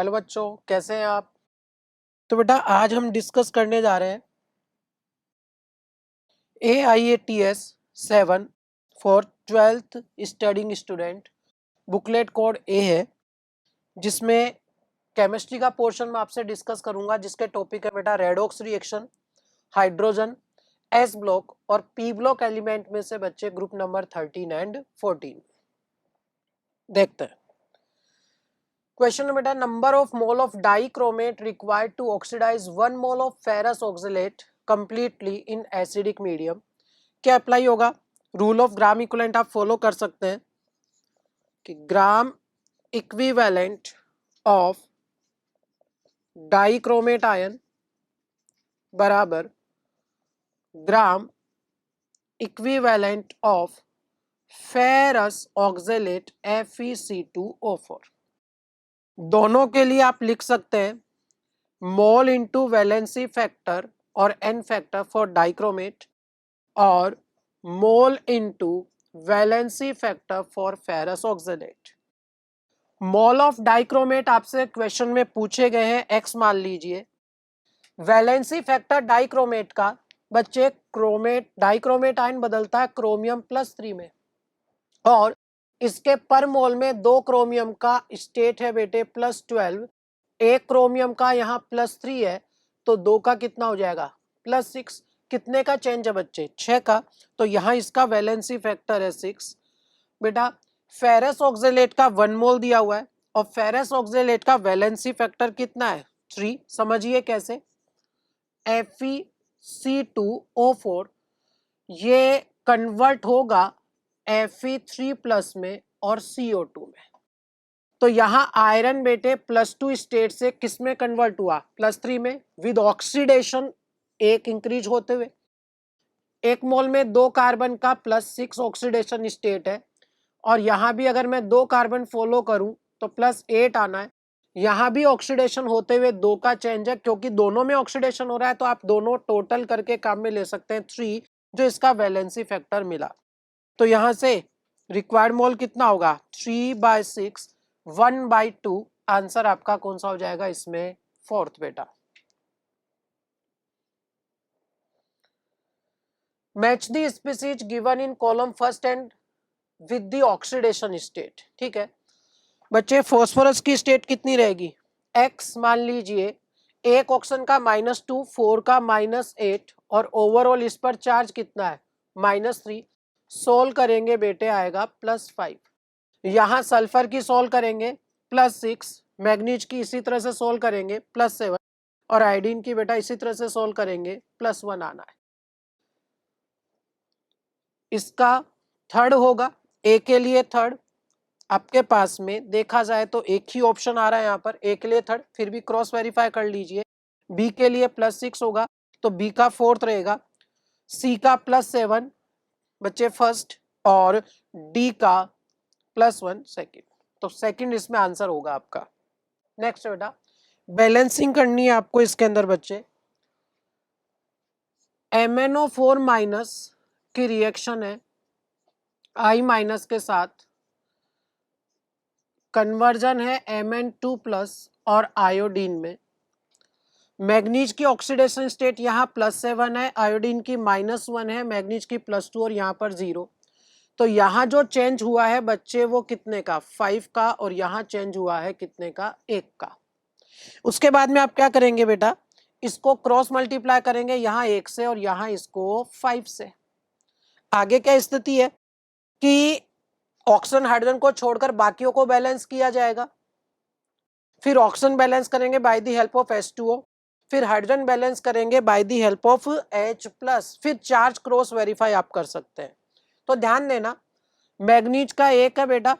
Hello बच्चों, कैसे हैं आप। तो बेटा आज हम डिस्कस करने जा रहे हैं AIATS 7 for 12th studying student. Booklet code A है जिसमें केमिस्ट्री का पोर्शन मैं आपसे डिस्कस करूंगा, जिसके टॉपिक है बेटा redox reaction, hydrogen, S block और पी ब्लॉक एलिमेंट में से बच्चे ग्रुप नंबर 13 एंड 14। देखते हैं क्वेश्चन में बेटा, number of mole of dichromate required to oxidize 1 mole of ferrous oxalate completely in acidic medium. क्या अप्लाई होगा? रूल ऑफ ग्राम इक्विवेलेंट आप फॉलो कर सकते हैं कि gram equivalent of dichromate ion बराबर gram equivalent of ferrous oxalate FeC2O4। दोनों के लिए आप लिख सकते हैं मोल इंटू वैलेंसी फैक्टर और एन फैक्टर फॉर डाइक्रोमेट और mole into valency factor for ferrous oxalate. Mole of dichromate आपसे क्वेश्चन में पूछे गए हैं एक्स मान लीजिए। वैलेंसी फैक्टर डाइक्रोमेट का बच्चे डाइक्रोमेट आयन बदलता है क्रोमियम +3 में, और इसके पर मोल में 2 क्रोमियम का स्टेट है बेटे +12, एक क्रोमियम का यहाँ +3 है, तो 2 का कितना हो जाएगा +6। कितने का चेंज है बच्चे? 6 का। तो यहाँ इसका वैलेंसी फैक्टर है 6 बेटा। फेरस ऑक्सलेट का 1 मोल दिया हुआ है और फेरस ऑक्सलेट का वैलेंसी फैक्टर कितना है 3। समझिए कैसे, FeC2O4 ये कन्वर्ट होगा Fe3+ में और CO2 में। तो यहाँ आयरन बेटे +2 स्टेट से किस में कन्वर्ट हुआ? +3 में, विद ऑक्सीडेशन एक इंक्रीज होते हुए। एक मोल में 2 कार्बन का +6 ऑक्सीडेशन स्टेट है, और यहाँ भी अगर मैं 2 कार्बन फॉलो करूं तो +8 आना है। यहाँ भी ऑक्सीडेशन होते हुए 2 का चेंज है, क्योंकि दोनों में ऑक्सीडेशन हो रहा है, तो आप दोनों टोटल करके काम में ले सकते हैं 3, जो इसका वैलेंसी फैक्टर मिला। तो यहाँ से रिक्वायर्ड मोल कितना होगा 3/6, 1/2। आंसर आपका कौन सा हो जाएगा इसमें? 4th बेटा। Match the species given in column first and with the oxidation state. ठीक है बच्चे, फॉस्फोरस की स्टेट कितनी रहेगी? X मान लीजिए, एक ऑक्सीजन का -2, 4 का -8 और ओवरऑल इस पर चार्ज कितना है -3। सोल्व करेंगे बेटे आएगा +5। यहाँ सल्फर की सोल्व करेंगे +6, मैग्नीज की इसी तरह से सोल्व करेंगे +7 और आयोडीन की बेटा इसी तरह से सोल्व करेंगे +1 आना है। इसका थर्ड होगा, ए के लिए थर्ड। आपके पास में देखा जाए तो एक ही ऑप्शन आ रहा है यहाँ पर, ए के लिए थर्ड, फिर भी क्रॉस वेरीफाई कर लीजिए। बी के लिए +6 होगा तो बी का 4th रहेगा, सी का +7 बच्चे फर्स्ट और डी का +1 सेकेंड। तो सेकेंड इसमें आंसर होगा आपका। नेक्स्ट बेटा, बैलेंसिंग करनी है आपको इसके अंदर बच्चे। MnO4- की रिएक्शन है I- के साथ, कन्वर्जन है Mn2+ और आयोडीन में। मैग्नीज की ऑक्सीडेशन स्टेट यहाँ +7 है, आयोडीन की -1 है, मैग्नीज की +2 और यहाँ पर 0। तो यहाँ जो चेंज हुआ है बच्चे वो कितने का 5 का, और यहाँ चेंज हुआ है कितने का 1 का। उसके बाद में आप क्या करेंगे बेटा, इसको क्रॉस मल्टीप्लाई करेंगे, यहाँ 1 से और यहाँ इसको 5 से। आगे क्या स्थिति है कि ऑक्सीजन हाइड्रोजन को छोड़कर बाकियों को बैलेंस किया जाएगा, फिर ऑक्सीजन बैलेंस करेंगे by the help of H2O, फिर हाइड्रोजन बैलेंस करेंगे by the help of H+, फिर चार्ज क्रॉस वेरीफाई आप कर सकते हैं। तो ध्यान देना, मैग्नीज का 1 है बेटा,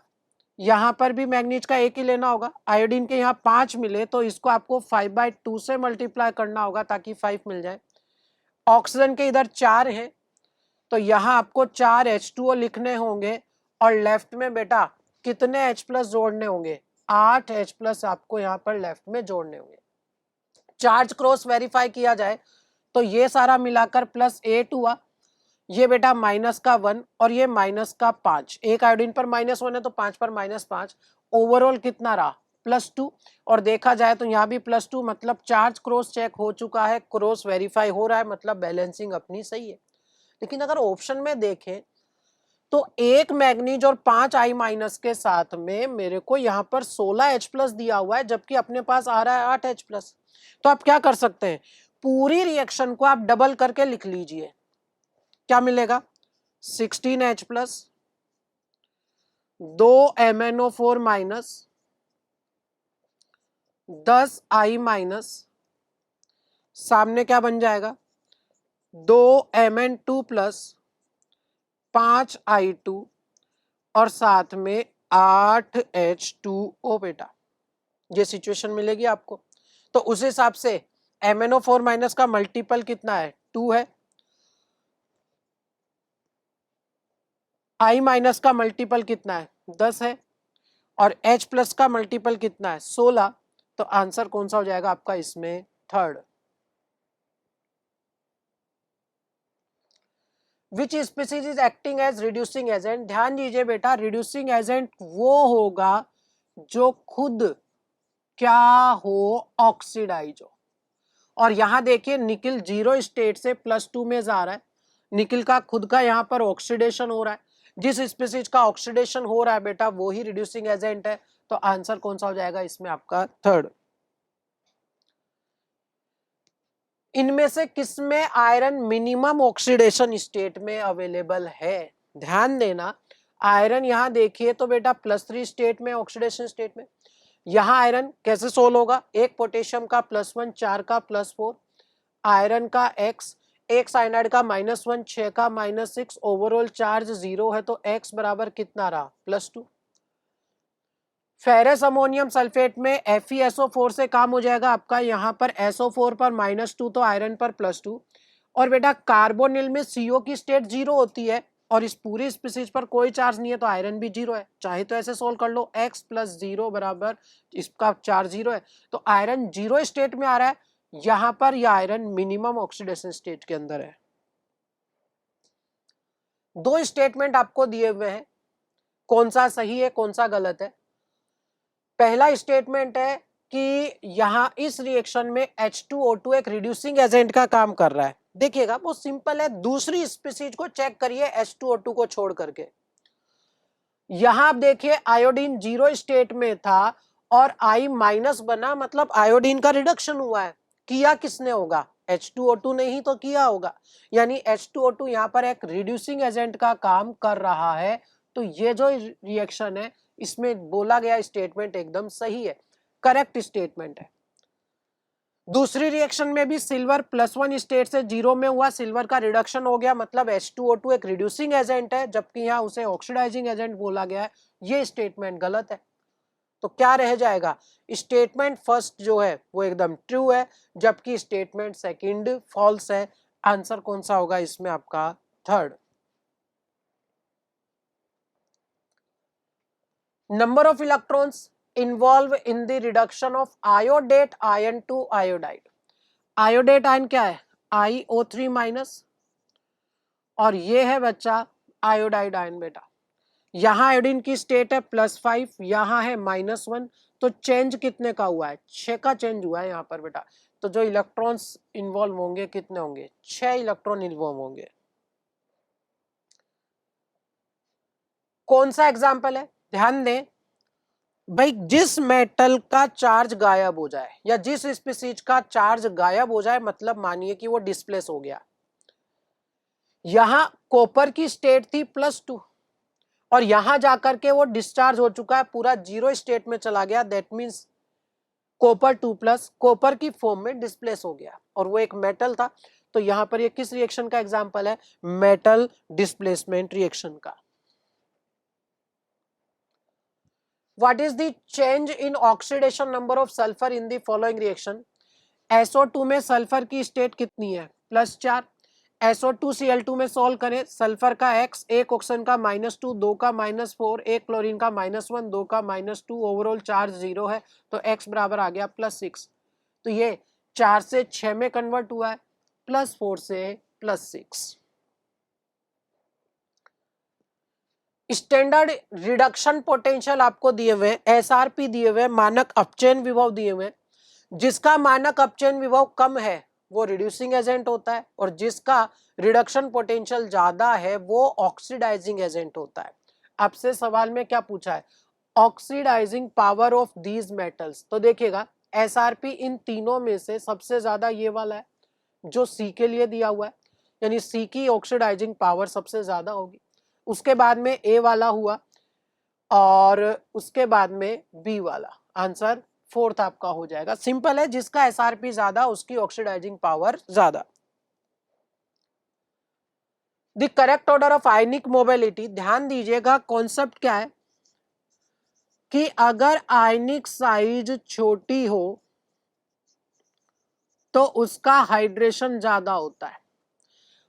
यहाँ पर भी मैग्नीज का 1 ही लेना होगा। आयोडीन के यहाँ 5 मिले तो इसको आपको 5/2 से मल्टीप्लाई करना होगा ताकि 5 मिल जाए। ऑक्सीजन के इधर 4 है तो यहाँ आपको 4 H2O लिखने होंगे, और लेफ्ट में बेटा कितने H+ जोड़ने होंगे? 8 H+ आपको यहाँ पर लेफ्ट में जोड़ने होंगे। चार्ज क्रॉस वेरीफाई किया जाए तो ये सारा मिलाकर +8 हुआ, ये बेटा -1 और ये -5। एक आयोडीन पर -1 है तो 5 पर -5, ओवरऑल कितना रहा +2 और देखा जाए तो यहाँ भी +2 मतलब चार्ज क्रॉस चेक हो चुका है, क्रॉस वेरीफाई हो रहा है, मतलब बैलेंसिंग अपनी सही है। लेकिन अगर ऑप्शन में देखें तो 1 मैग्नीज और 5 I माइनस के साथ में मेरे को यहाँ पर 16 H+ दिया हुआ है, जबकि अपने पास आ रहा है 8 H+। तो आप क्या कर सकते हैं, पूरी रिएक्शन को आप डबल करके लिख लीजिए। क्या मिलेगा, 16 H+, 2 MnO4 minus, 10 I minus, सामने क्या बन जाएगा, 2 Mn2 प्लस, 5 I2 और साथ में 8 H2O बेटा। ये सिचुएशन मिलेगी आपको। तो उस हिसाब से MnO4 माइनस का मल्टीपल कितना है, 2 है। I माइनस का मल्टीपल कितना है, 10 है। और H+ का मल्टीपल कितना है, 16। तो आंसर कौन सा हो जाएगा आपका इसमें, third. Which species is acting as reducing agent. ध्यान दीजिए बेटा, रिड्यूसिंग एजेंट वो होगा जो खुद क्या हो, ऑक्सीडाइज हो। और यहां देखिए निकिल 0 स्टेट से +2 में जा रहा है, निकिल का खुद का यहां पर ऑक्सीडेशन हो रहा है। जिस स्पीसीज का ऑक्सीडेशन हो रहा है बेटा वो ही रिड्यूसिंग एजेंट है। तो आंसर कौन सा हो जाएगा इसमें आपका, थर्ड। इनमें से किसमें आयरन मिनिमम ऑक्सीडेशन स्टेट में अवेलेबल है। ध्यान देना, आयरन यहां देखिए तो बेटा +3 स्टेट में, ऑक्सीडेशन स्टेट में। यहां आयरन कैसे सोल्व होगा, एक पोटेशियम का +1, 4 का +4, आयरन का X, एक साइनाइड का -1, 6 का -6, ओवरऑल चार्ज 0 है तो X बराबर कितना रहा, +2। फेरस अमोनियम सल्फेट में FeSO4 से काम हो जाएगा आपका, यहाँ पर SO4 पर -2 तो आयरन पर +2। और बेटा कार्बोनिल में CO की स्टेट 0 होती है और इस पूरी स्पीसीज पर कोई चार्ज नहीं है तो आयरन भी 0 है। चाहे तो ऐसे सोल्व कर लो, X + 0 बराबर इसका चार्ज 0 है तो आयरन 0 स्टेट में आ रहा है। यहां पर यह आयरन मिनिमम ऑक्सीडेशन स्टेट के अंदर है। दो स्टेटमेंट आपको दिए हुए हैं, कौन सा सही है कौन सा गलत है। पहला स्टेटमेंट है कि यहां इस रिएक्शन में H2O2 एक रिड्यूसिंग एजेंट का काम कर रहा है। देखिएगा बहुत सिंपल है, दूसरी स्पीसीज को चेक करिए H2O2 को छोड़ करके। यहां आप देखिए आयोडीन 0 स्टेट में था और I- बना, मतलब आयोडीन का रिडक्शन हुआ है। किया किसने होगा, H2O2 ने ही तो किया होगा। यानी H2O2 यहां पर एक रिड्यूसिंग एजेंट का काम कर रहा है। तो ये जो रिएक्शन है इसमें बोला गया स्टेटमेंट एकदम सही है, करेक्ट स्टेटमेंट है। दूसरी रिएक्शन में भी सिल्वर +1 स्टेट से 0 में हुआ, सिल्वर का रिडक्शन हो गया, मतलब H2O2 एक रिड्यूसिंग एजेंट है, जबकि यहाँ उसे ऑक्सीडाइजिंग एजेंट बोला गया है। ये स्टेटमेंट गलत है। तो क्या रह जाएगा, स्टेटमेंट फर्स्ट जो है वो एकदम ट्रू है, जबकि स्टेटमेंट सेकंड फॉल्स है। आंसर कौन सा होगा इसमें आपका, third. Number of electrons involved in the reduction of iodate ion to iodide. Iodate ion क्या है, IO3 माइनस, और ये है बच्चा आयोडाइड आयन बेटा। यहाँ आयोडीन की स्टेट है +5, यहाँ है -1, तो चेंज कितने का हुआ है, 6 का चेंज हुआ है यहाँ पर बेटा। तो जो इलेक्ट्रॉन्स इन्वॉल्व होंगे कितने होंगे, 6 इलेक्ट्रॉन इन्वॉल्व होंगे। कौन सा एग्जाम्पल है, ध्यान दें भाई, जिस मेटल का चार्ज गायब हो जाए या जिस स्पीसीज का चार्ज गायब हो जाए, मतलब मानिए कि वो डिस्प्लेस हो गया। यहां कॉपर की स्टेट थी +2 और यहां जाकर के वो डिस्चार्ज हो चुका है, पूरा 0 स्टेट में चला गया। दैट मीन्स कॉपर 2+ कॉपर की फॉर्म में डिस्प्लेस हो गया और वो एक मेटल था। तो यहां पर ये किस रिएक्शन का एग्जांपल है, मेटल डिस्प्लेसमेंट रिएक्शन का। What is the change in oxidation number of sulphur in the following reaction. SO2 में सल्फर की स्टेट कितनी है, +4। SO2Cl2 में सॉल्व करें, सल्फर का X, एक ऑक्सीजन का -2, दो का -4, एक क्लोरीन का -1, दो का -2, ओवरऑल चार्ज 0 है तो X बराबर आ गया +6। तो ये 4 से 6 में कन्वर्ट हुआ है, +4 से +6। स्टैंडर्ड रिडक्शन पोटेंशियल आपको दिए हुए, एसआरपी दिए हुए, मानक अपचयन विभव दिए हुए। जिसका मानक अपचयन विभव कम है वो रिड्यूसिंग एजेंट होता है, और जिसका रिडक्शन पोटेंशियल ज्यादा है वो ऑक्सीडाइजिंग एजेंट होता है। आपसे सवाल में क्या पूछा है, oxidizing power of these metals. तो देखिएगा एसआरपी इन तीनों में से सबसे ज्यादा ये वाला है जो सी के लिए दिया हुआ है, यानी सी की ऑक्सीडाइजिंग पावर सबसे ज्यादा होगी। उसके बाद में ए वाला हुआ, और उसके बाद में बी वाला। आंसर फोर्थ आपका हो जाएगा। सिंपल है, जिसका एसआरपी ज्यादा उसकी ऑक्सीडाइजिंग पावर ज्यादा। The correct order of ionic mobility, ध्यान दीजिएगा कॉन्सेप्ट क्या है कि अगर आयनिक साइज छोटी हो तो उसका हाइड्रेशन ज्यादा होता है।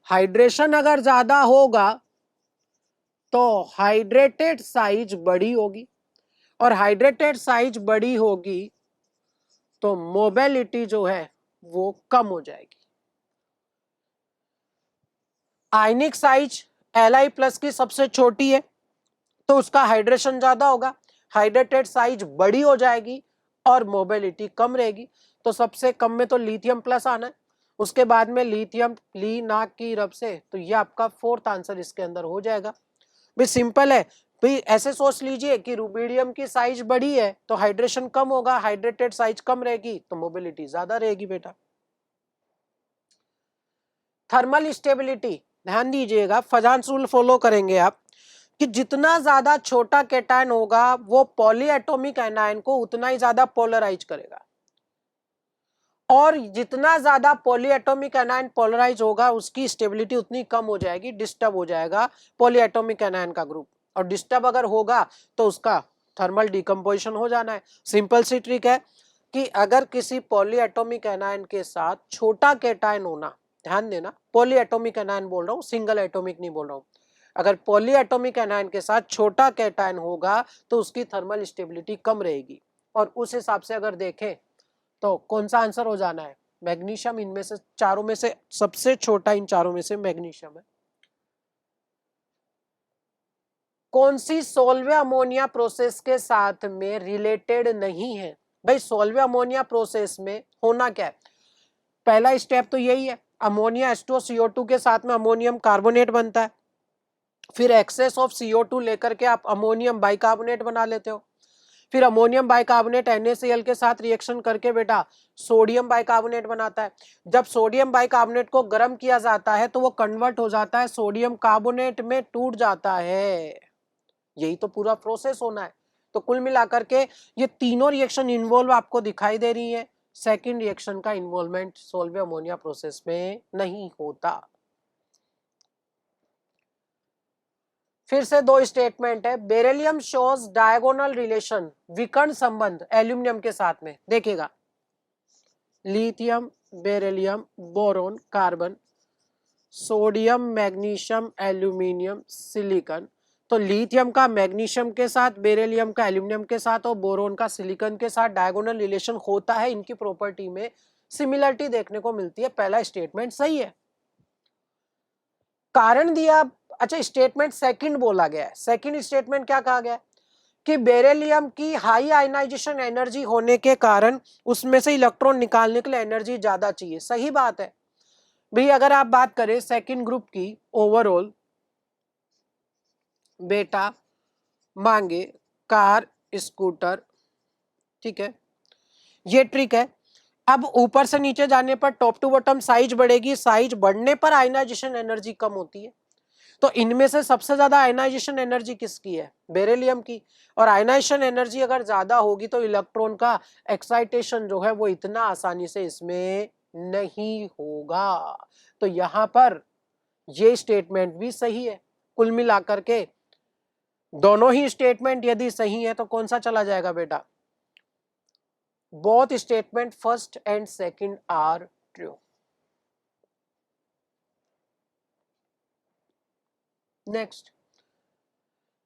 हाइड्रेशन अगर ज्यादा होगा तो हाइड्रेटेड साइज बड़ी होगी, और हाइड्रेटेड साइज बड़ी होगी तो मोबिलिटी जो है वो कम हो जाएगी। आयनिक साइज Li प्लस की सबसे छोटी है तो उसका हाइड्रेशन ज्यादा होगा, हाइड्रेटेड साइज बड़ी हो जाएगी और मोबिलिटी कम रहेगी। तो सबसे कम में तो लिथियम प्लस आना है, उसके बाद में लिथियम ली ना की रब से, तो ये आपका फोर्थ आंसर इसके अंदर हो जाएगा। भाई सिंपल है, भाई ऐसे सोच लीजिए कि रुबिडियम की साइज बड़ी है तो हाइड्रेशन कम होगा, हाइड्रेटेड साइज कम रहेगी तो मोबिलिटी ज्यादा रहेगी बेटा। थर्मल स्टेबिलिटी, ध्यान दीजिएगा फजान रूल फॉलो करेंगे आप कि जितना ज्यादा छोटा कैटायन होगा वो पॉलीएटॉमिक एनायन को उतना ही ज्यादा पोलराइज करेगा, और जितना ज्यादा पॉलीएटॉमिक एनायन पोलराइज होगा उसकी स्टेबिलिटी उतनी कम हो जाएगी, डिस्टर्ब हो जाएगा पॉलीएटॉमिक एनायन का ग्रुप, और डिस्टर्ब अगर होगा तो उसका थर्मल डिकम्पोजिशन हो जाना है। सिंपल सी ट्रिक है कि अगर किसी पॉलीएटॉमिक एनायन के साथ छोटा कैटायन होना, ध्यान देना पॉलीएटॉमिक एनायन बोल रहा हूँ, सिंगल एटॉमिक नहीं बोल रहा हूँ, अगर पॉलीएटॉमिक एनायन के साथ छोटा कैटायन होगा तो उसकी थर्मल स्टेबिलिटी कम रहेगी। और उस हिसाब से अगर देखें तो कौन सा आंसर हो जाना है, मैग्नीशियम। इनमें से चारों में से सबसे छोटा इन चारों में से मैग्नीशियम है। कौन सी सोल्वे अमोनिया प्रोसेस के साथ में रिलेटेड नहीं है। भाई सोल्वे अमोनिया प्रोसेस में होना क्या है, पहला स्टेप तो यही है, अमोनिया H2CO2 के साथ में अमोनियम कार्बोनेट बनता है, फिर एक्सेस ऑफ CO2 लेकर के आप अमोनियम बाइकार्बोनेट बना लेते हो, फिर अमोनियम बाइकार्बोनेट NaCl के साथ रिएक्शन करके बेटा सोडियम बाइकार्बोनेट बनाता है। जब सोडियम बाइकार्बोनेट को गर्म किया जाता है तो वो कन्वर्ट हो जाता है सोडियम कार्बोनेट में, टूट जाता है। यही तो पूरा प्रोसेस होना है। तो कुल मिलाकर के ये तीनों रिएक्शन इन्वॉल्व आपको दिखाई दे रही है, सेकेंड रिएक्शन का इन्वॉल्वमेंट सोल्वे अमोनिया प्रोसेस में नहीं होता। फिर से दो स्टेटमेंट है, बेरिलियम शोज डायगोनल रिलेशन, विकर्ण संबंध एल्यूमिनियम के साथ में। देखिएगा lithium beryllium boron carbon sodium magnesium aluminium silicon, तो लिथियम का मैग्नीशियम के साथ, बेरिलियम का एल्यूमिनियम के साथ और बोरोन का सिलिकॉन के साथ डायगोनल रिलेशन होता है। इनकी प्रॉपर्टी में सिमिलरिटी देखने को मिलती है। पहला स्टेटमेंट सही है। कारण दिया, अच्छा स्टेटमेंट सेकंड बोला गया है। सेकंड स्टेटमेंट क्या कहा गया है कि बेरिलियम की हाई आयनाइजेशन एनर्जी होने के कारण उसमें से इलेक्ट्रॉन निकालने के लिए एनर्जी ज्यादा चाहिए। सही बात है भाई। अगर आप बात करें सेकंड ग्रुप की ओवरऑल, बेटा मांगे कार स्कूटर, ठीक है, ये ट्रिक है। अब ऊपर से नीचे जाने पर टॉप टू बॉटम साइज बढ़ेगी, साइज बढ़ने पर आयनाइजेशन एनर्जी कम होती है। तो इनमें से सबसे ज्यादा आयनाइजेशन एनर्जी किसकी है, बेरिलियम की। और आयनाइजेशन एनर्जी अगर ज्यादा होगी तो इलेक्ट्रॉन का एक्साइटेशन जो है वो इतना आसानी से इसमें नहीं होगा। तो यहां पर ये स्टेटमेंट भी सही है। कुल मिलाकर के दोनों ही स्टेटमेंट यदि सही है तो कौन सा चला जाएगा बेटा, both statement first and second are true. Next,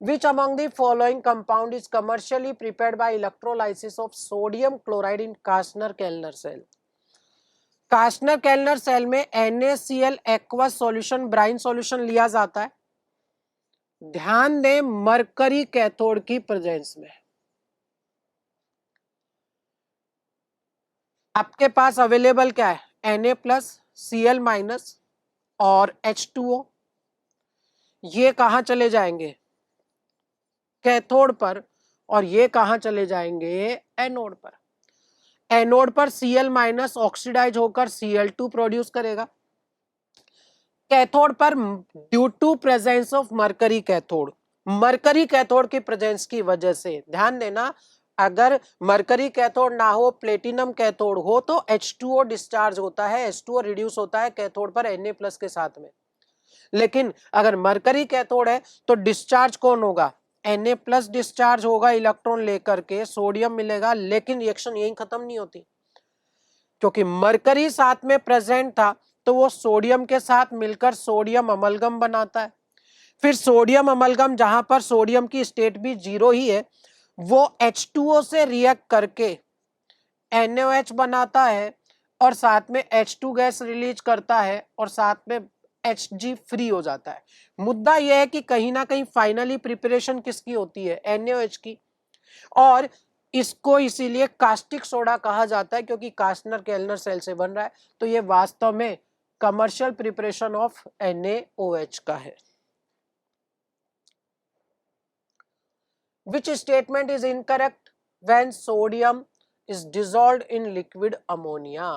which among the following compound is commercially prepared by electrolysis of sodium chloride in Kastner-Kellner cell। Castner Kellner cell में NaCl aqueous solution brine solution लिया जाता है, ध्यान दें mercury cathode की presence में आपके पास available क्या है, Na+Cl- और H2O। ये कहां चले जाएंगे, कैथोड पर, और ये कहां चले जाएंगे, एनोड पर। एनोड पर Cl- ऑक्सीडाइज होकर Cl2 प्रोड्यूस करेगा। कैथोड पर due to presence of mercury cathode, mercury cathode की प्रेजेंस की वजह से, ध्यान देना अगर मरकरी कैथोड ना हो, प्लेटिनम कैथोड हो, तो H2O डिस्चार्ज होता है, H2O रिड्यूस होता है कैथोड पर Na+ के साथ में। लेकिन अगर मरकरी कैथोड है तो डिस्चार्ज कौन होगा, Na+ डिस्चार्ज होगा इलेक्ट्रॉन लेकर के, सोडियम मिलेगा, लेकिन रिएक्शन यहीं खत्म नहीं होती, क्योंकि मरकरी साथ में प्रेजेंट था तो वो सोडियम के साथ मिलकर सोडियम अमलगम बनाता है। फिर सोडियम अमलगम, जहां पर सोडियम की स्टेट भी 0 ही है, वो H2O से रिएक्ट करके NaOH बनाता है और साथ में H2 गैस रिलीज करता है और साथ में Hg फ्री हो जाता है। मुद्दा यह है कि कहीं ना कहीं फाइनली प्रिपरेशन किसकी होती है, NaOH की, और इसको इसीलिए कास्टिक सोडा कहा जाता है, क्योंकि कास्टनर केल्नर सेल से बन रहा है। तो ये वास्तव में कमर्शियल प्रिपरेशन ऑफ NaOH का है। Which statement is incorrect when sodium is dissolved in liquid ammonia?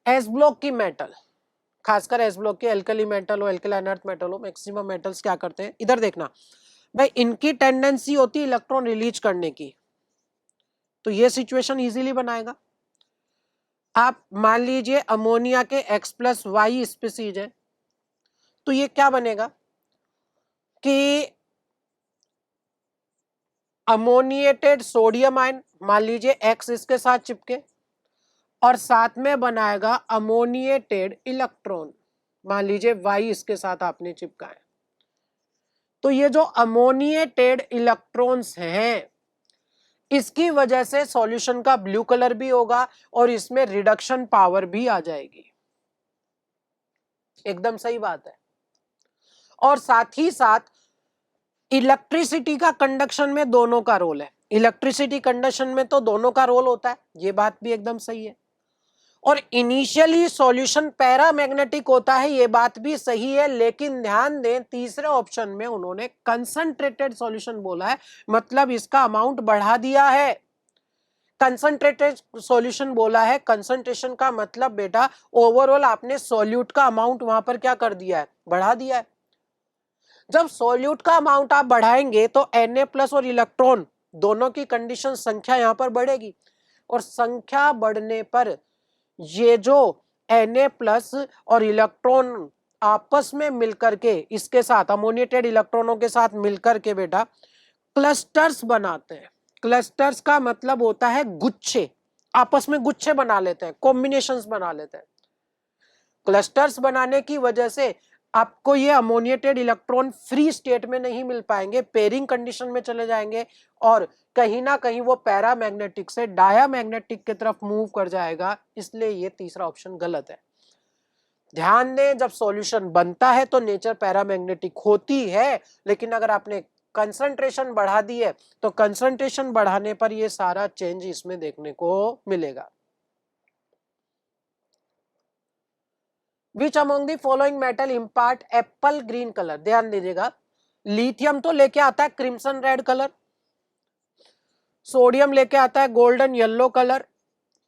S block की मेटल, खासकर एस ब्लॉक के एल्कली मेटल हो, एल्कलाइन अर्थ मेटल हो, मैक्सिमम मेटल्स क्या करते हैं, इधर देखना भाई, इनकी टेंडेंसी होती है इलेक्ट्रॉन रिलीज करने की, तो ये सिचुएशन इजीली बनाएगा। आप मान लीजिए अमोनिया के X+Y स्पीसीज है, तो ये क्या बनेगा कि अमोनिएटेड सोडियम आयन, मान लीजिए X इसके साथ चिपके, और साथ में बनाएगा अमोनिएटेड इलेक्ट्रॉन, मान लीजिए Y इसके साथ आपने चिपकाए। तो ये जो अमोनिएटेड इलेक्ट्रॉन्स हैं, इसकी वजह से सॉल्यूशन का ब्लू कलर भी होगा और इसमें रिडक्शन पावर भी आ जाएगी। एकदम सही बात है। और साथ ही साथ इलेक्ट्रिसिटी का कंडक्शन में दोनों का रोल है, इलेक्ट्रिसिटी कंडक्शन में तो दोनों का रोल होता है, ये बात भी एकदम सही है। और इनिशियली सॉल्यूशन पैरामैग्नेटिक होता है, ये बात भी सही है, लेकिन ध्यान दें तीसरे ऑप्शन में उन्होंने कंसंट्रेटेड सॉल्यूशन बोला है, मतलब इसका अमाउंट बढ़ा दिया है। कंसंट्रेटेड सॉल्यूशन बोला है, कंसंट्रेशन का मतलब बेटा ओवरऑल आपने सॉल्यूट का अमाउंट वहां पर क्या कर दिया है, बढ़ा दिया है। जब सॉल्यूट का अमाउंट आप बढ़ाएंगे तो Na+ और इलेक्ट्रॉन दोनों की कंडीशन, संख्या यहां पर बढ़ेगी, और संख्या बढ़ने पर ये जो Na+ और इलेक्ट्रॉन आपस में मिलकर के, इसके साथ अमोनिएटेड इलेक्ट्रॉनों के साथ मिलकर के बेटा क्लस्टर्स बनाते हैं। क्लस्टर्स का मतलब होता है गुच्छे, आपस में गुच्छे बना लेते हैं, कॉम्बिनेशंस बना लेते हैं। क्लस्टर्स बनाने की वजह से आपको ये अमोनिएटेड इलेक्ट्रॉन फ्री स्टेट में नहीं मिल पाएंगे, पेयरिंग कंडीशन में चले जाएंगे, और कहीं ना कहीं वो पैरामैग्नेटिक से डायामैग्नेटिक की तरफ मूव कर जाएगा, इसलिए ये तीसरा ऑप्शन गलत है। ध्यान दें जब सॉल्यूशन बनता है तो नेचर पैरामैग्नेटिक होती है, लेकिन अगर आपने कंसंट्रेशन बढ़ा दी है तो कंसंट्रेशन बढ़ाने पर ये सारा चेंज इसमें देखने को मिलेगा। Which among the following metal impart Apple green colour, ध्यान दीजिएगा, लिथियम तो लेके आता है क्रिम्सन रेड कलर, सोडियम लेके आता है गोल्डन येलो कलर,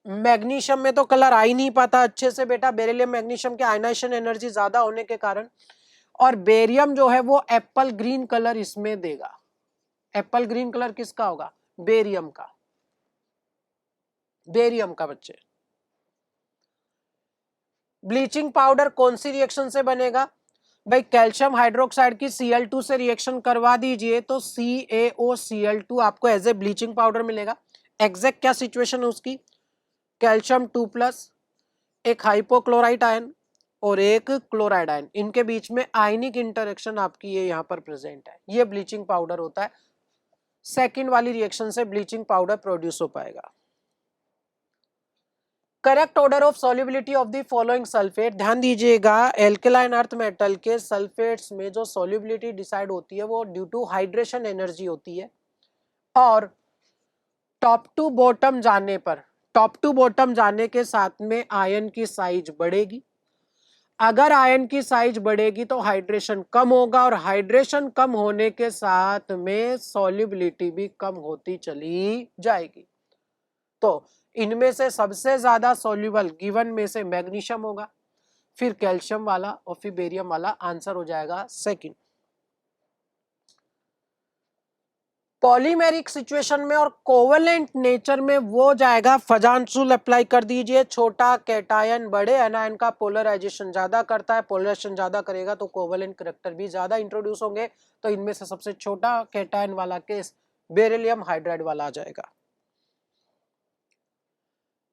मैग्नीशियम में तो कलर आ ही नहीं पाता अच्छे से बेटा, बेरिलियम मैग्नीशियम के आयनाइजेशन एनर्जी ज्यादा होने के कारण, और बेरियम जो है वो एप्पल ग्रीन कलर इसमें देगा। एप्पल ग्रीन कलर किसका होगा, बेरियम का, बेरियम का बच्चे। ब्लीचिंग पाउडर कौन सी रिएक्शन से बनेगा, भाई कैल्शियम हाइड्रोक्साइड की Cl2 से रिएक्शन करवा दीजिए तो CaOCl2 आपको एज ए ब्लीचिंग पाउडर मिलेगा। एग्जैक्ट क्या सिचुएशन है उसकी, कैल्शियम 2+, एक हाइपोक्लोराइट आयन और एक क्लोराइड आयन, इनके बीच में आयनिक इंटरेक्शन आपकी ये यहाँ पर प्रेजेंट है, ये ब्लीचिंग पाउडर होता है। सेकेंड वाली रिएक्शन से ब्लीचिंग पाउडर प्रोड्यूस हो पाएगा। Correct order of solubility of the following sulphate, ध्यान दीजिएगा एल्केलाइन अर्थ मेटल के सल्फेट्स में जो सॉल्युबिलिटी डिसाइड होती है वो ड्यू टू हाइड्रेशन एनर्जी होती है, और टॉप टू बॉटम जाने के साथ में आयन की साइज बढ़ेगी। अगर आयन की साइज बढ़ेगी तो हाइड्रेशन कम होगा, और हाइड्रेशन कम होने के साथ में सॉल्युबिलिटी भी कम होती चली जाएगी। तो इनमें से सबसे ज्यादा सॉल्युबल गिवन में से मैग्नीशियम होगा, फिर कैल्शियम वाला और फिर बेरियम वाला। आंसर हो जाएगा सेकंड। पॉलीमेरिक सिचुएशन में और कोवेलेंट नेचर में वो जाएगा, फजांशुल अप्लाई कर दीजिए। छोटा कैटायन बड़े एनायन का पोलराइजेशन ज्यादा करता है, पोलराइजेशन ज्यादा करेगा तो कोवेलेंट करैक्टर भी ज्यादा इंट्रोड्यूस होंगे। तो इनमें से सबसे छोटा कैटायन वाला केस बेरिलियम हाइड्राइड वाला आ जाएगा।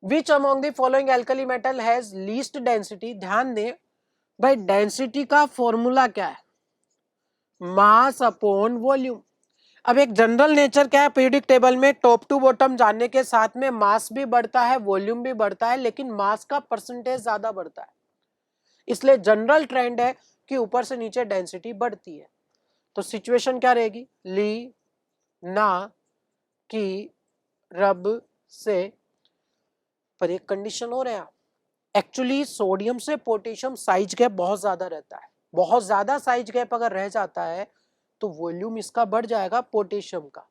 Which among the following alkali metal has least density? ध्यान दें भाई, डेंसिटी का फॉर्मूला क्या है? Mass upon volume. अब एक जनरल नेचर क्या है पीरियोडिक टेबल में, टॉप टू बॉटम जानने के साथ में मास भी बढ़ता है, वॉल्यूम भी बढ़ता है, लेकिन मास का परसेंटेज ज्यादा बढ़ता है। इसलिए जनरल ट्रेंड है कि ऊपर से नीचे डेंसिटी बढ़ती है। तो सिचुएशन क्या रहेगी? ली ना की रब से, पर एक कंडीशन हो रहा है, एक्चुअली सोडियम से पोटेशियम साइज गैप बहुत ज्यादा रहता है। बहुत ज्यादा साइज गैप अगर रह जाता है तो वॉल्यूम इसका बढ़ जाएगा पोटेशियम का,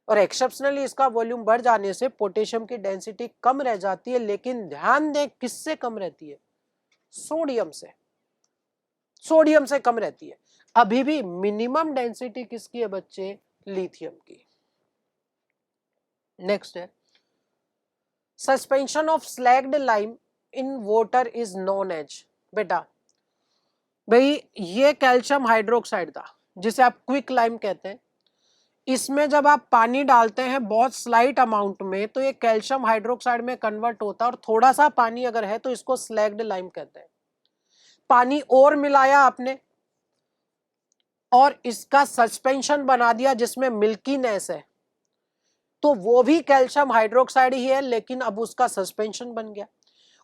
और एक्सेप्शनली इसका वॉल्यूम बढ़ जाने से पोटेशियम की डेंसिटी कम रह जाती है। लेकिन ध्यान दें किससे कम रहती है? सोडियम से। सोडियम से कम रहती है। अभी भी मिनिमम डेंसिटी किसकी है बच्चे? लिथियम की। नेक्स्ट है, suspension of slaked lime in water is known as. बेटा भाई ये कैल्शियम हाइड्रोक्साइड था जिसे आप क्विक लाइम कहते हैं। इसमें जब आप पानी डालते हैं बहुत स्लाइट अमाउंट में तो ये कैल्शियम हाइड्रोक्साइड में कन्वर्ट होता है, और थोड़ा सा पानी अगर है तो इसको स्लैग्ड लाइम कहते हैं। पानी और मिलाया आपने और इसका सस्पेंशन बना दिया जिसमें मिल्कीनेस है, तो वो भी कैल्शियम हाइड्रोक्साइड ही है, लेकिन अब उसका सस्पेंशन बन गया।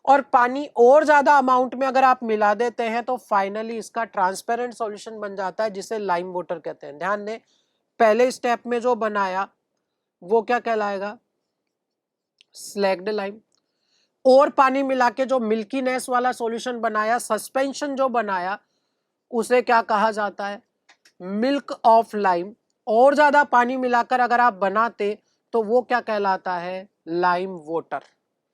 और पानी और ज्यादा अमाउंट में अगर आप मिला देते हैं तो फाइनली इसका ट्रांसपेरेंट सॉल्यूशन बन जाता है जिसे लाइम वाटर कहते हैं। ध्यान दें पहले स्टेप में जो बनाया वो क्या कहलाएगा? Slagged lime. और पानी मिला के जो मिल्कीनेस वाला सॉल्यूशन बनाया, सस्पेंशन जो बनाया, उसे क्या कहा जाता है? Milk of lime. और ज्यादा पानी मिलाकर अगर आप बनाते तो वो क्या कहलाता है? Lime water.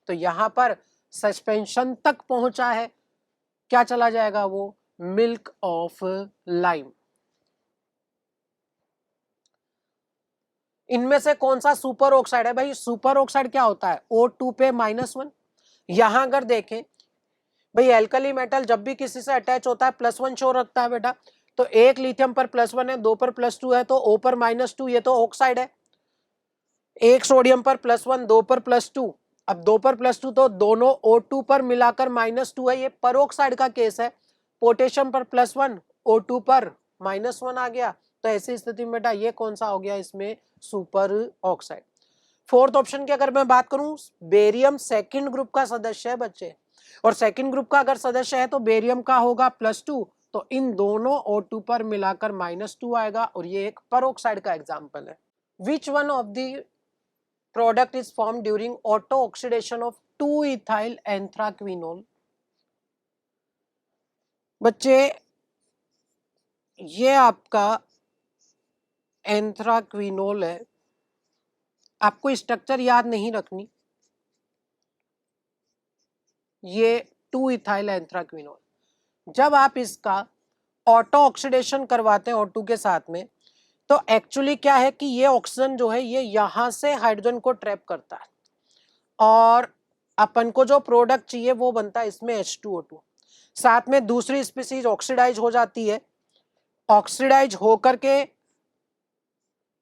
तो यहां पर सस्पेंशन तक पहुंचा है, क्या चला जाएगा वो? Milk of lime. इनमें से कौन सा सुपर ऑक्साइड है? भाई सुपर ऑक्साइड क्या होता है? O2 पे -1। यहां अगर देखें भाई एल्कली मेटल जब भी किसी से अटैच होता है +1 शो रखता है बेटा। तो एक लिथियम पर +1 है, 2 पर +2 है, तो O पर -2, ये तो ऑक्साइड है। एक सोडियम पर +1, 2 पर +2, अब 2 पर +2 तो दोनों O2 पर मिलाकर -2 है, ये परोक्साइड का केस है। पोटेशियम पर +1, O2 पर -1 आ गया, तो ऐसी स्थिति में बेटा ये कौन सा हो गया इसमें? Super oxide. फोर्थ ऑप्शन की अगर मैं बात करूं, बेरियम सेकंड ग्रुप का सदस्य है बच्चे, और सेकंड ग्रुप का अगर सदस्य है तो बेरियम का होगा +2, तो इन दोनों O2 पर मिलाकर -2 आएगा, और ये एक परोक्साइड का एग्जाम्पल है। Which one of the product is formed during auto oxidation of 2-ethyl anthraquinone? बच्चे ये आपका एंथ्राक्विनोल है, आपको स्ट्रक्चर याद नहीं रखनी। ये 2-ethyl एंथ्राक्विनोल जब आप इसका ऑटो ऑक्सीडेशन करवाते हैं O2 के साथ में, तो एक्चुअली क्या है कि ये ऑक्सीजन जो है ये यहां से हाइड्रोजन को ट्रैप करता है, और अपन को जो प्रोडक्ट चाहिए वो बनता है इसमें H2O2। साथ में दूसरी स्पीसीज ऑक्सीडाइज हो जाती है, ऑक्सीडाइज होकर के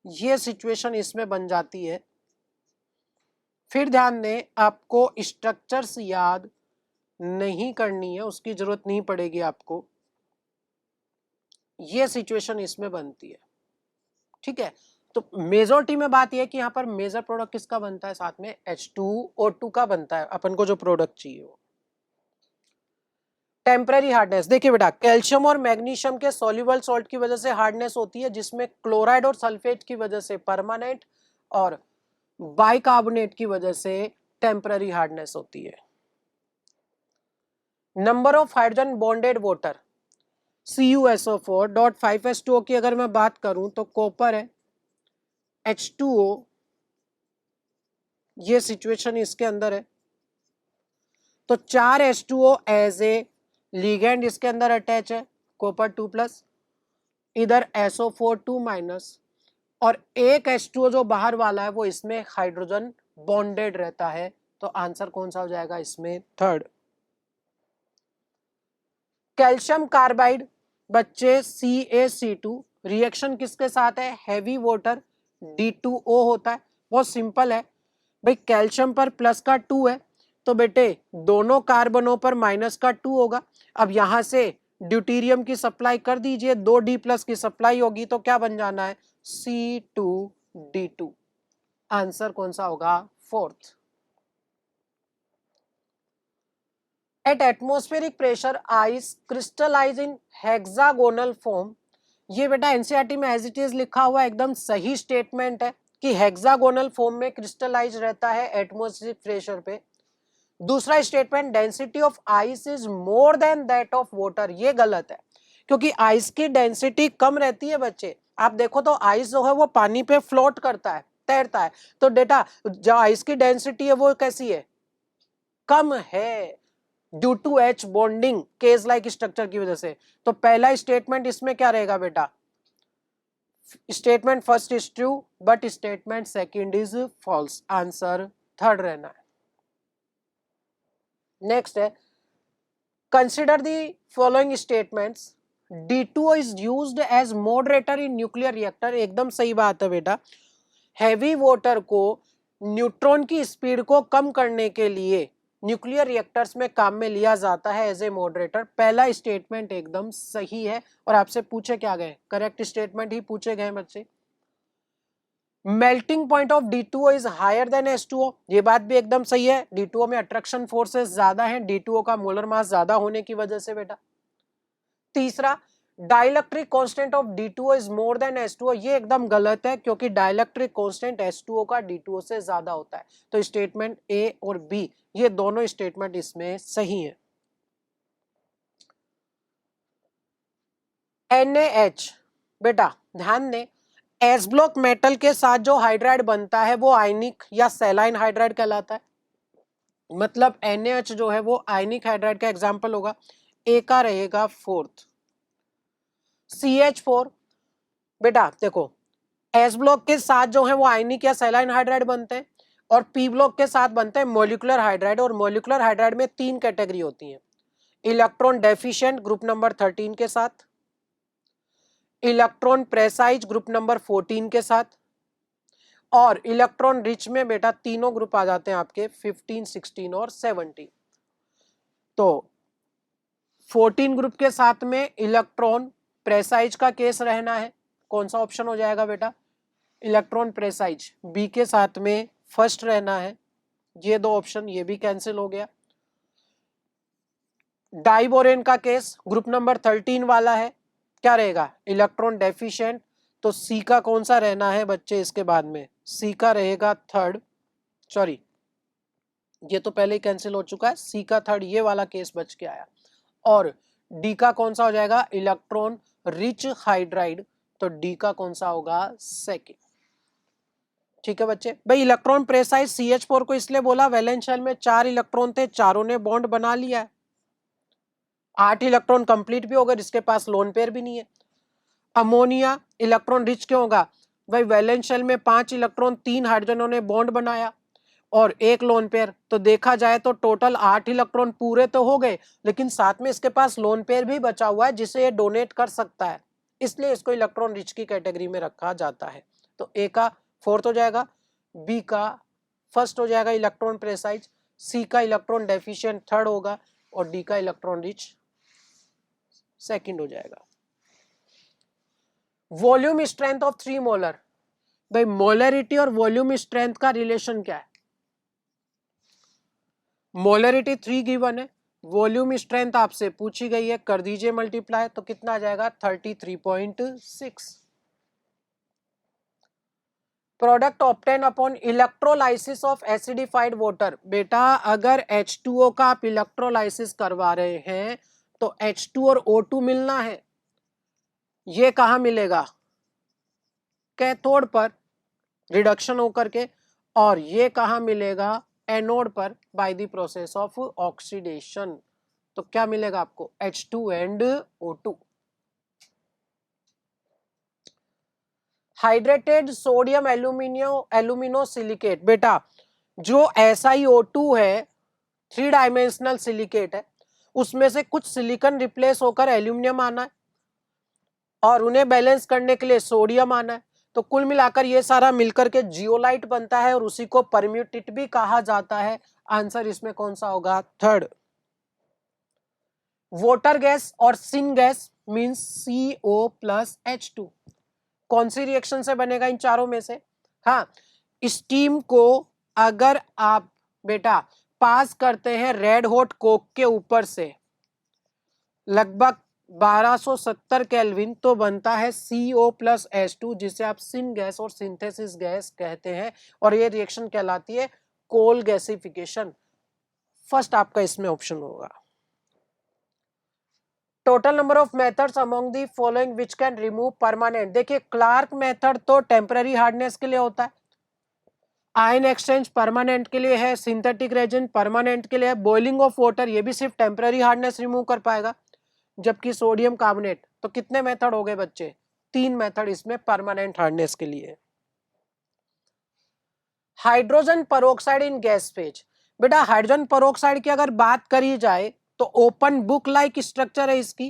ये सिचुएशन इसमें बन जाती है। फिर ध्यान दें आपको स्ट्रक्चर्स याद नहीं करनी है, उसकी जरूरत नहीं पड़ेगी आपको। ये सिचुएशन इसमें बनती है, ठीक है। तो मेजोरिटी में बात यह है कि यहाँ पर मेजर प्रोडक्ट किसका बनता है, साथ में H2O2 का बनता है, अपन को जो प्रोडक्ट चाहिए वो। टेम्पररी हार्डनेस, देखिए बेटा, कैल्शियम और मैग्नीशियम के सॉल्युबल सॉल्ट की वजह से हार्डनेस होती है, जिसमें क्लोराइड और सल्फेट की वजह से परमानेंट और बाइकार्बोनेट की वजह से टेम्पररी हार्डनेस होती है। Number of hydrogen bonded water CuSO4.5H2O की अगर मैं बात करूं तो कॉपर है, H2O, ये सिचुएशन इसके अंदर है, तो 4 H2O एज ए लिगेंड इसके अंदर अटैच है, कॉपर 2+, इधर SO4 2-, और एक H2O जो बाहर वाला है वो इसमें हाइड्रोजन बॉन्डेड रहता है, तो आंसर कौन सा हो जाएगा इसमें, थर्ड। कैल्शियम कार्बाइड बच्चे CaC2 रिएक्शन किसके साथ है, हैवी वाटर D2O होता है। बहुत सिंपल है भाई, कैल्शियम पर प्लस का 2 है तो बेटे दोनों कार्बनों पर माइनस का 2 होगा। अब यहां से ड्यूटीरियम की सप्लाई कर दीजिए, 2D+ की सप्लाई होगी तो क्या बन जाना है, C2D2। आंसर कौन सा होगा, fourth. At atmospheric pressure ice crystallize in hexagonal form. ये बेटा एनसीईआरटी में एज इट इज लिखा हुआ एकदम सही स्टेटमेंट है कि हेक्सागोनल फॉर्म में क्रिस्टलाइज रहता है एटमॉस्फेरिक प्रेशर पे। दूसरा statement, density of ice is more than that of water, ये गलत है, क्योंकि आइस की डेंसिटी कम रहती है बच्चे। आप देखो तो आइस जो है वो पानी पे फ्लोट करता है, तैरता है, तो डेटा जो आइस की डेंसिटी है वो कैसी है, कम है, due to H bonding case like structure की वजह से। तो पहला स्टेटमेंट इसमें क्या रहेगा बेटा, statement first is true but statement second is false, answer third रहना है। नेक्स्ट है, consider the following statements, D2O is used as moderator in nuclear reactor, एकदम सही बात है बेटा। हैवी वाटर को न्यूट्रॉन की स्पीड को कम करने के लिए न्यूक्लियर रिएक्टर्स में काम में लिया जाता है एज ए मॉडरेटर, पहला स्टेटमेंट एकदम सही है। और आपसे पूछे क्या गए, करेक्ट स्टेटमेंट ही पूछे गए बच्चे। Melting point of D2O is higher than H2O, ये बात भी एकदम सही है, D2O में अट्रैक्शन फोर्सेस ज्यादा हैं, D2O का मोलर मास ज्यादा होने की वजह से बेटा। तीसरा, dielectric constant of D2O is more than H2O, ये एकदम गलत है, क्योंकि डाइलेक्ट्रिक कांस्टेंट H2O का D2O से ज्यादा होता है। तो स्टेटमेंट A और B ये दोनों स्टेटमेंट इसमें सही है। NaH बेटा ध्यान दें, एस ब्लॉक मेटल के साथ जो हाइड्राइड बनता है वो आयनिक या सैलाइन हाइड्राइड कहलाता है, मतलब NaH जो है वो आयनिक हाइड्राइड का एग्जाम्पल होगा, ए का रहेगा फोर्थ। CH4 बेटा देखो, एस ब्लॉक के साथ जो है वो आयनिक या सैलाइन हाइड्राइड बनते हैं, और पी ब्लॉक के साथ बनते हैं मॉलिक्यूलर हाइड्राइड, और मॉलिक्यूलर हाइड्राइड में 3 कैटेगरी होती है, इलेक्ट्रॉन डेफिशिएंट ग्रुप नंबर 13 के साथ, इलेक्ट्रॉन प्रेसाइज ग्रुप नंबर 14 के साथ, और इलेक्ट्रॉन रिच में बेटा तीनों ग्रुप आ जाते हैं आपके 15, 16 और 17। तो 14 ग्रुप के साथ में इलेक्ट्रॉन प्रेसाइज का केस रहना है, कौन सा ऑप्शन हो जाएगा बेटा, इलेक्ट्रॉन प्रेसाइज, बी के साथ में फर्स्ट रहना है, ये दो ऑप्शन ये भी कैंसिल हो गया। डाइबोरेन का केस ग्रुप नंबर 13 वाला है, क्या रहेगा, इलेक्ट्रॉन डेफिशिएंट, तो सी का कौन सा रहना है बच्चे, इसके बाद में सी का रहेगा थर्ड, सॉरी ये तो पहले ही कैंसिल हो चुका है, सी का थर्ड ये वाला केस बच के आया, और डी का कौन सा हो जाएगा, इलेक्ट्रॉन रिच हाइड्राइड, तो डी का कौन सा होगा, सेकेंड। ठीक है बच्चे, भाई इलेक्ट्रॉन प्रेसाइज CH4 को इसलिए बोला, वैलेंस शेल में 4 इलेक्ट्रॉन थे, चारों ने बॉन्ड बना लिया है, 8 इलेक्ट्रॉन कंप्लीट भी हो गए, जिसके पास लोन पेयर भी नहीं है। अमोनिया इलेक्ट्रॉन रिच क्यों होगा, भाई वैलेंस शेल में 5 इलेक्ट्रॉन 3 हाइड्रोजनों ने बॉन्ड बनाया और एक लोन पेयर, तो देखा जाए तो टोटल 8 इलेक्ट्रॉन पूरे तो हो गए, लेकिन साथ में इसके पास लोन पेयर भी बचा हुआ है जिसे ये डोनेट कर सकता है, इसलिए इसको इलेक्ट्रॉन रिच की कैटेगरी में रखा जाता है। तो ए का फोर्थ हो जाएगा, बी का फर्स्ट हो जाएगा इलेक्ट्रॉन प्रेसाइज, सी का इलेक्ट्रॉन डेफिशिएंट थर्ड होगा, और डी का इलेक्ट्रॉन रिच सेकंड हो जाएगा। वॉल्यूम स्ट्रेंथ ऑफ 3 मोलर, भाई मोलरिटी और वॉल्यूम स्ट्रेंथ का रिलेशन क्या है? मोलरिटी 3 गिवन है, वॉल्यूम स्ट्रेंथ आपसे पूछी गई है, कर दीजिए मल्टीप्लाई, तो कितना आ जाएगा 33.6। Product obtain upon electrolysis of acidified water. बेटा अगर H2O का आप इलेक्ट्रोलाइसिस करवा रहे हैं तो H2 और O2 मिलना है, ये कहाँ मिलेगा? कैथोड पर रिडक्शन होकर के, और ये कहाँ मिलेगा? एनोड पर by the process of oxidation. तो क्या मिलेगा आपको? H2 and O2। Hydrated sodium alumino silicate. बेटा जो SiO2 है, 3 डायमेंशनल सिलिकेट है, उसमें से कुछ सिलिकॉन रिप्लेस होकर एल्यूमिनियम आना है और उन्हें बैलेंस करने के लिए सोडियम आना है। तो कुल मिलाकर ये सारा मिलकर के जियोलाइट बनता है और उसी को परम्यूटेट भी कहा जाता है। आंसर इसमें कौन सा होगा? थर्ड। वाटर गैस और सिन गैस मींस CO+H2। कौन सी रिएक्शन से बनेगा इन चारों में से? हाँ, स्टीम को अगर आप बेटा पास करते हैं रेड हॉट कोक के ऊपर से लगभग 1270 केल्विन, तो बनता है CO+H2, जिसे आप सिन गैस और सिंथेसिस गैस कहते हैं, और ये रिएक्शन कहलाती है कोल गैसिफिकेशन। फर्स्ट आपका इसमें ऑप्शन होगा। Total number of methods among the following which can remove permanent. देखिए क्लार्क मेथड तो टेम्पररी हार्डनेस के लिए होता है, आयन एक्सचेंज परमानेंट के लिए है, सिंथेटिक रेजिन परमानेंट के लिए है, बॉइलिंग ऑफ वाटर ये भी सिर्फ टेम्पररी हार्डनेस रिमूव कर पाएगा, जबकि सोडियम कार्बोनेट। तो कितने मेथड हो गए बच्चे? 3 मेथड इसमें परमानेंट हार्डनेस के लिए। हाइड्रोजन पेरोक्साइड इन गैस फेज। बेटा हाइड्रोजन पेरोक्साइड की अगर बात करी जाए तो ओपन बुक लाइक स्ट्रक्चर है इसकी।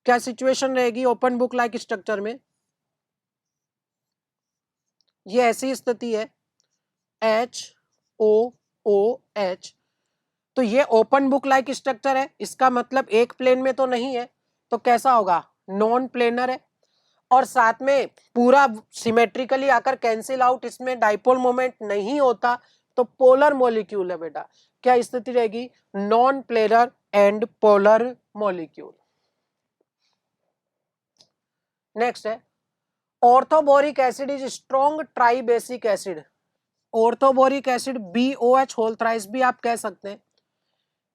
क्या सिचुएशन रहेगी ओपन बुक लाइक स्ट्रक्चर में? ये ऐसी स्थिति है HOOH, तो ये ओपन बुक लाइक स्ट्रक्चर है, इसका मतलब एक प्लेन में तो नहीं है, तो कैसा होगा? नॉन प्लेनर है, और साथ में पूरा सिमेट्रिकली आकर कैंसिल आउट, इसमें डाइपोल मोमेंट नहीं होता, तो पोलर मॉलिक्यूल है बेटा। क्या स्थिति रहेगी? Non planar and polar molecule. Next है orthoboric acid is strong tribasic acid. Orthoboric acid BOH whole thrice भी आप कह सकते हैं।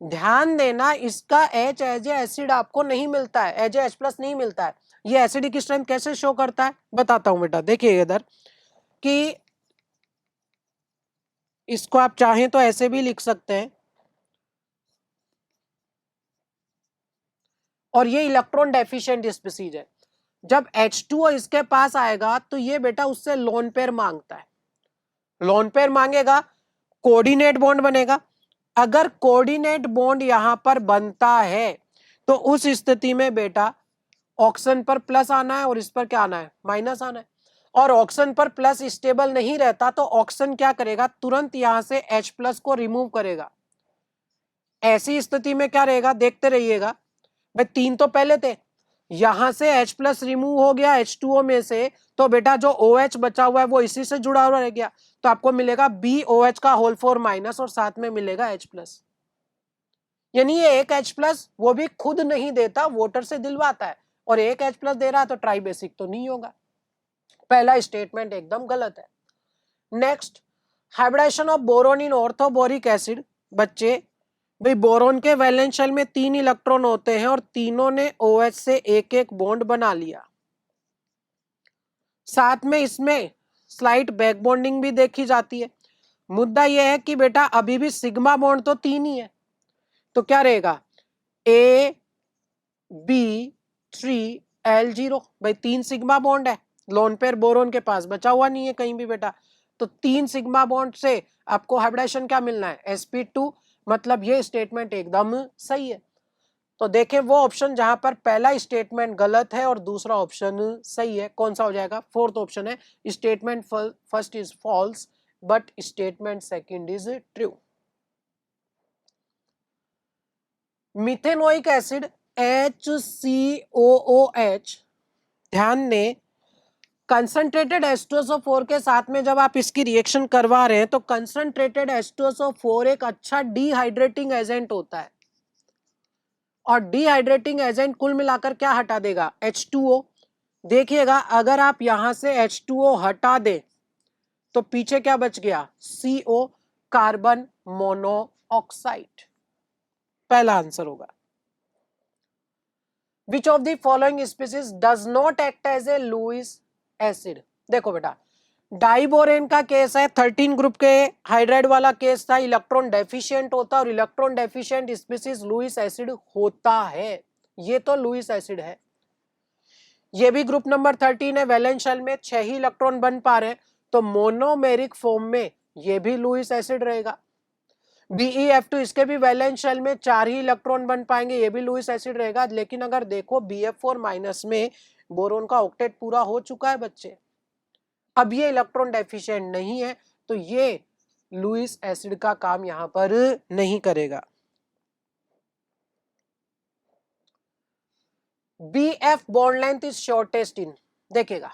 ध्यान देना इसका H एज एसिड आपको नहीं मिलता है, एज H+ नहीं मिलता है। ये एसिडिक स्ट्रेंथ कैसे शो करता है बताता हूं बेटा। देखिए इधर कि इसको आप चाहें तो ऐसे भी लिख सकते हैं, और ये इलेक्ट्रॉन डेफिशिएंट स्पीसीज है। जब H2O इसके पास आएगा तो ये बेटा उससे लोन पेयर मांगता है, लोन पेयर मांगेगा, कोऑर्डिनेट बॉन्ड बनेगा। अगर कोऑर्डिनेट बॉन्ड यहां पर बनता है तो उस स्थिति में बेटा ऑक्सीजन पर प्लस आना है और इस पर क्या आना है? माइनस आना है। और ऑक्सीजन पर प्लस स्टेबल नहीं रहता तो ऑक्सीजन क्या करेगा? तुरंत यहां से H+ को रिमूव करेगा। ऐसी स्थिति में क्या रहेगा? देखते रहिएगा भाई, 3 तो पहले थे, यहां से H+ रिमूव हो गया H2O में से, तो बेटा जो OH बचा हुआ है वो इसी से जुड़ा हुआ रह गया, तो आपको मिलेगा BOH का होल 4- और साथ में मिलेगा H+। यानी ये एक H+ वो भी खुद नहीं देता, वोटर से दिलवाता है, और एक H+ दे रहा है, तो ट्राई बेसिक तो नहीं होगा। पहला स्टेटमेंट एकदम गलत है। Next, hybridisation of boron in orthoboric acid. बच्चे भाई बोरोन के वैलेंस शेल में 3 इलेक्ट्रॉन होते हैं और तीनों ने OH से एक एक बॉन्ड बना लिया, साथ में इसमें स्लाइट बैक बॉन्डिंग भी देखी जाती है। मुद्दा यह है कि बेटा अभी भी सिग्मा बॉन्ड तो 3 ही है, तो क्या रहेगा? AB3L0। भाई 3 सिग्मा बॉन्ड है, लोन पेयर बोरोन के पास बचा हुआ नहीं है कहीं भी बेटा, तो 3 सिग्मा बॉन्ड से आपको हाइब्रिडेशन क्या मिलना है? sp2। मतलब ये स्टेटमेंट एकदम सही है। तो देखें वो ऑप्शन जहां पर पहला स्टेटमेंट गलत है और दूसरा ऑप्शन सही है, कौन सा हो जाएगा? फोर्थ ऑप्शन है, statement first is false but statement second is true. Methanoic acid HCOOH, ध्यान दें कंसंट्रेटेड H2SO4 के साथ में जब आप इसकी रिएक्शन करवा रहे हैं तो कंसंट्रेटेड H2SO4 एक अच्छा डिहाइड्रेटिंग एजेंट होता है, और डिहाइड्रेटिंग एजेंट कुल मिलाकर क्या हटा देगा? H2O। देखिएगा अगर आप यहां से H2O हटा दे तो पीछे क्या बच गया? CO, carbon monoxide. पहला आंसर होगा। Which of the following species does not act as a Lewis acid? देखो बेटा, डाइबोरेन का केस है, 13 ग्रुप के हाइड्राइड वाला केस था, इलेक्ट्रॉन डेफिशिएंट होता, और electron deficient species Lewis acid होता है। ये तो लुईस एसिड है। ये भी ग्रुप नंबर 13 है, वैलेंस शेल में 6 ही इलेक्ट्रॉन बन पा रहे हैं, तो मोनोमेरिक फॉर्म में ये भी लुईस एसिड रहेगा। BeF2 इसके भी वैलेंस शेल में 4 ही इलेक्ट्रॉन बन पाएंगे, ये भी लुईस एसिड रहेगा। लेकिन अगर देखो BF4 माइनस में बोरोन का ऑक्टेट पूरा हो चुका है बच्चे, अब ये इलेक्ट्रॉन डेफिशिएंट नहीं है, तो ये लुईस एसिड का काम यहां पर नहीं करेगा। BF bond length is shortest in, देखिएगा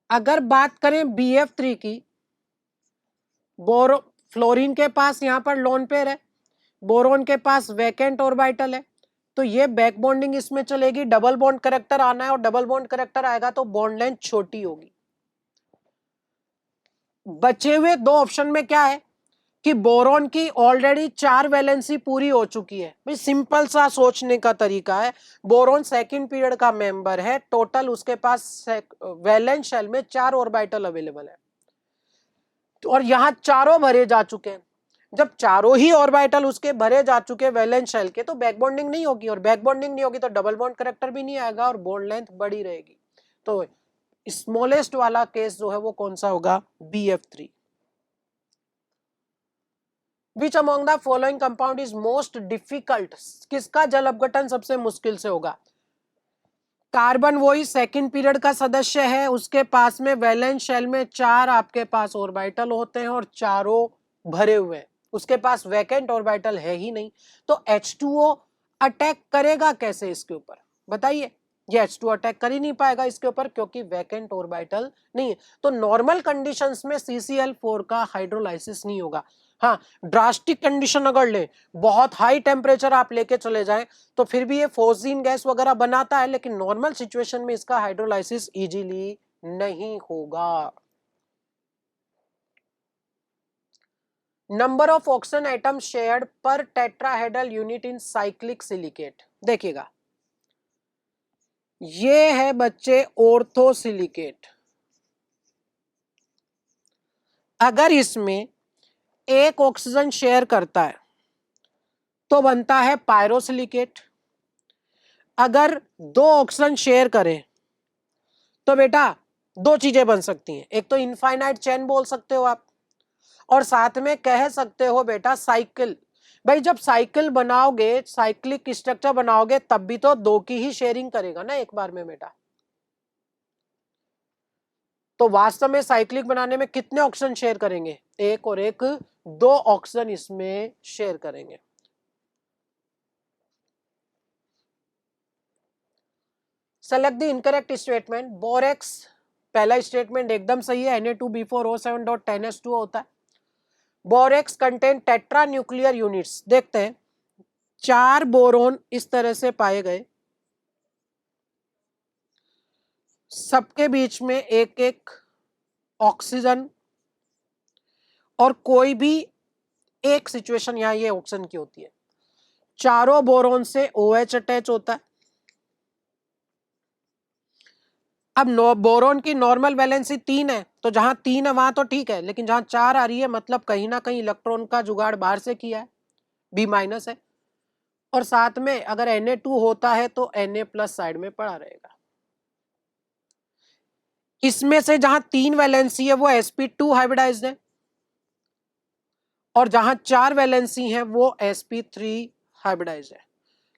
अगर बात करें BF3 की, फ्लोरीन के पास यहां पर लोन पेयर है, बोरोन के पास वैकेंट ऑर्बिटल है, तो ये बैक बॉन्डिंग इसमें चलेगी। डबल बॉन्ड करेक्टर आना है, और डबल बॉन्ड करेक्टर आएगा तो बॉन्ड लेंथ छोटी होगी। बचे हुए दो ऑप्शन में क्या है कि बोरोन की ऑलरेडी 4 वैलेंसी पूरी हो चुकी है। भाई सिंपल सा सोचने का तरीका है, बोरोन सेकंड पीरियड का मेंबर है, टोटल उसके पास वैलेंस शेल में 4 ऑर्बिटल अवेलेबल है, और यहां चारों भरे जा चुके हैं। जब चारों ही ऑर्बिटल उसके भरे जा चुके वैलेंस शेल के, तो बैक बॉन्डिंग नहीं होगी, और बैक बॉन्डिंग नहीं होगी तो डबल बॉन्ड करेक्टर भी नहीं आएगा, और बॉन्ड लेंथ बड़ी रहेगी। तो स्मॉलेस्ट वाला केस जो है वो कौन सा होगा? BF3। Which among the following compound is most difficult? किसका जल अपघटन सबसे मुश्किल से होगा? कार्बन वही सेकंड पीरियड का सदस्य है, उसके पास में वैलेंस शेल में 4 आपके पास ऑर्बिटल होते हैं, और चारों भरे हुए हैं, उसके पास वैकेंट ऑर्बिटल है ही नहीं। तो H2O अटैक करेगा कैसे इसके ऊपर? बताइए। ये H2O अटैक कर ही नहीं पाएगा इसके ऊपर, क्योंकि वैकेंट ऑर्बिटल नहीं है। तो नॉर्मल कंडीशंस में CCl4 का हाइड्रोलाइसिस नहीं होगा। हाँ, ड्रास्टिक कंडीशन अगर ले, बहुत हाई टेम्परेचर आप लेके चले जाएं, तो फिर भी ये फोर्जीन गैस वगैरह बनाता है, लेकिन नॉर्मल सिचुएशन में इसका हाइड्रोलाइसिस इजीली नहीं होगा। Number of oxygen atom shared per tetrahedral unit in cyclic silicate. देखिएगा ये है बच्चे ऑर्थोसिलिकेट। अगर इसमें एक ऑक्सीजन शेयर करता है तो बनता है पायरोसिलिकेट। अगर 2 ऑक्सीजन शेयर करें तो बेटा 2 चीजें बन सकती हैं, एक तो इनफाइनाइट चेन बोल सकते हो आप, और साथ में कह सकते हो बेटा साइकिल। भाई जब साइकिल बनाओगे, साइक्लिक स्ट्रक्चर बनाओगे, तब भी तो 2 की ही शेयरिंग करेगा ना एक बार में बेटा। तो वास्तव में साइक्लिक बनाने में कितने ऑक्सीजन शेयर करेंगे? एक और एक 2 ऑक्सीजन इसमें शेयर करेंगे। Select the incorrect statement. Borax पहला स्टेटमेंट एकदम सही है, Na2B4O7.10S2 होता है। Borax contain tetra nuclear units. देखते हैं, 4 बोरोन इस तरह से पाए गए, सबके बीच में एक एक ऑक्सीजन, और कोई भी एक सिचुएशन यहां ये ऑक्सीजन की होती है। चारों बोरोन से OH अटैच होता है। अब बोरोन की नॉर्मल वैलेंसी 3 है, तो जहां 3 है वहां तो ठीक है, लेकिन जहां 4 आ रही है मतलब कहीं ना कहीं इलेक्ट्रॉन का जुगाड़ बाहर से किया है, B- है, और साथ में अगर Na2 होता है तो Na+ साइड में पड़ा रहेगा। इसमें से जहां 3 वैलेंसी है वो sp2 हाइब्रिडाइज्ड है, और जहां 4 वैलेंसी है वो sp3 हाइब्रिडाइज्ड है।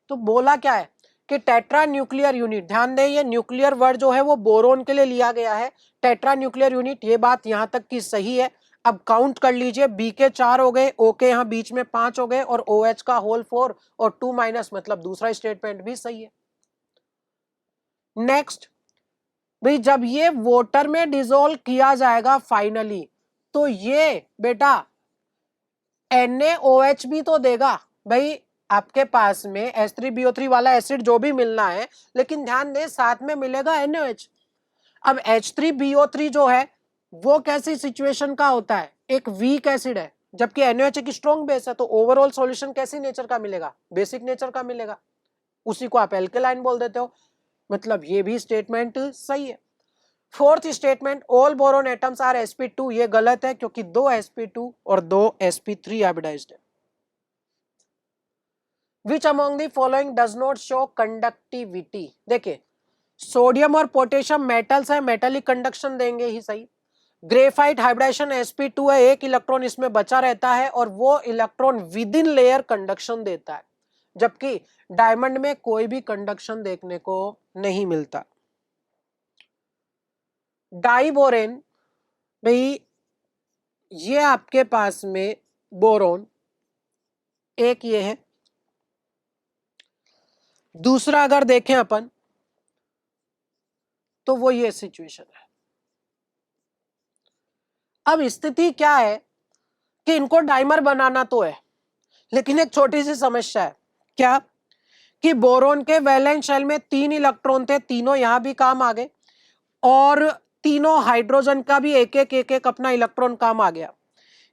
तो बोला क्या है कि टेट्रा न्यूक्लियर यूनिट, ध्यान दें ये न्यूक्लियर वर्ड जो है वो बोरोन के लिए लिया गया है, टेट्रा न्यूक्लियर यूनिट, ये बात यहां तक की सही है। अब काउंट कर लीजिए, B के 4 हो गए, O के यहां बीच में 5 हो गए, और OH का होल 4 और 2- मतलब दूसरा स्टेटमेंट भी सही है। नेक्स्ट, भाई जब ये वाटर में डिसॉल्व किया जाएगा फाइनली, तो ये बेटा NaOH भी तो देगा। भाई आपके पास में H3BO3 वाला एसिड जो भी मिलना है, लेकिन ध्यान दें साथ में मिलेगा NaOH। अब H3BO3 जो है वो कैसी सिचुएशन का होता है, एक वीक एसिड है, जबकि NaOH एक स्ट्रॉन्ग बेस है, तो ओवरऑल सॉल्यूशन कैसी नेचर का मिलेगा, बेसिक नेचर का मिलेगा। उसी को आप एल्केलाइन बोल देते हो, मतलब ये भी स्टेटमेंट सही है। Fourth statement, all boron atoms are sp2, ये गलत है क्योंकि 2 sp2 और 2 sp3 हाइब्रिडाइज्ड है। Which among the following does not show conductivity, देखिए सोडियम और पोटेशियम मेटल्स है, मेटलिक कंडक्शन देंगे ही सही। ग्रेफाइट हाइब्रिडाइजेशन sp2 है, एक इलेक्ट्रॉन इसमें बचा रहता है और वो electron with in layer conduction देता है, जबकि डायमंड में कोई भी कंडक्शन देखने को नहीं मिलता। डाइबोरेन, भाई ये आपके पास में बोरोन एक ये है, दूसरा अगर देखें अपन तो वो ये सिचुएशन है। अब स्थिति क्या है कि इनको डाइमर बनाना तो है, लेकिन एक छोटी सी समस्या है, क्या कि बोरोन के वैलेंस शेल में 3 इलेक्ट्रॉन थे, तीनों यहां भी काम आ गए, और तीनों हाइड्रोजन का भी एक एक अपना इलेक्ट्रॉन काम आ गया।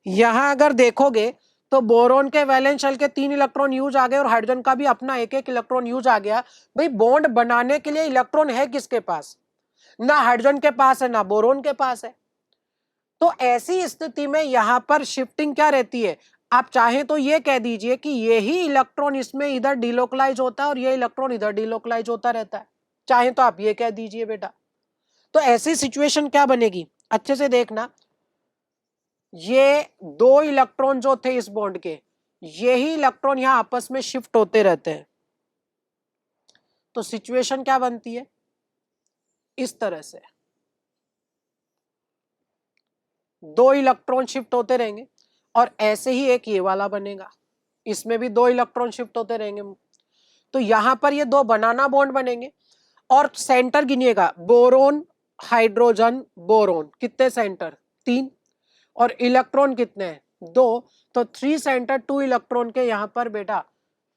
यहां अगर देखोगे तो बोरोन के वैलेंस शेल के 3 इलेक्ट्रॉन यूज आ गए और हाइड्रोजन का भी अपना एक इलेक्ट्रॉन यूज आ गया। भाई बॉन्ड बनाने के लिए इलेक्ट्रॉन है किसके पास, ना हाइड्रोजन के पास है ना बोरोन के पास है। तो ऐसी स्थिति में यहां पर शिफ्टिंग क्या रहती है, आप चाहें तो ये कह दीजिए कि यही इलेक्ट्रॉन इसमें इधर डिलोकलाइज होता है और ये इलेक्ट्रॉन इधर डिलोकलाइज होता रहता है, चाहे तो आप ये कह दीजिए बेटा। तो ऐसी सिचुएशन क्या बनेगी, अच्छे से देखना, ये 2 इलेक्ट्रॉन जो थे इस बॉन्ड के, यही इलेक्ट्रॉन यहां आपस में शिफ्ट होते रहते हैं। तो सिचुएशन क्या बनती है, इस तरह से 2 इलेक्ट्रॉन शिफ्ट होते रहेंगे और ऐसे ही एक ये वाला बनेगा, इसमें भी 2 इलेक्ट्रॉन शिफ्ट होते रहेंगे। तो यहां पर ये 2 बनाना बॉन्ड बनेंगे और सेंटर गिनिएगा, बोरोन हाइड्रोजन बोरोन, कितने सेंटर 3, और इलेक्ट्रॉन कितने हैं 2, तो 3 सेंटर 2 इलेक्ट्रॉन के यहां पर बेटा